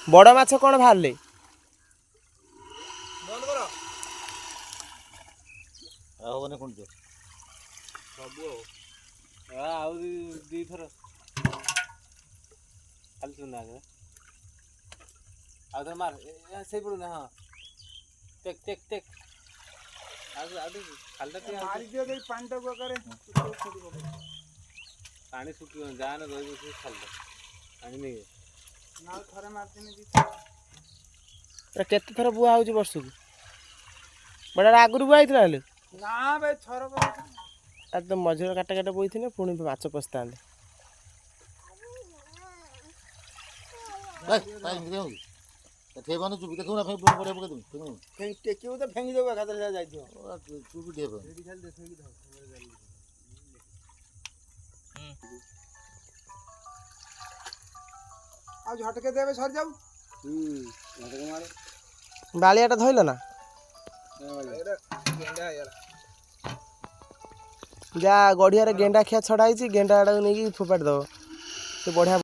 बड़ माछ कौन बाहर पानी सुखी जान केते थर बुआ हो वर्ष को बड़ा आगुरी बुआ होता ना भाई थर तो मझिरे काटा काटा बोई थे पुणी माछ पशा टेकियो तो फेंगी देबो खातर जाई दियो आ झटके देबे सर जाऊ झटके मारे बालियाटा धइल ना गेंडा यार जा गड़िया गेंडा खिया छड़ा गेंडा आड़ा नहीं फोपाड़ दब से बढ़िया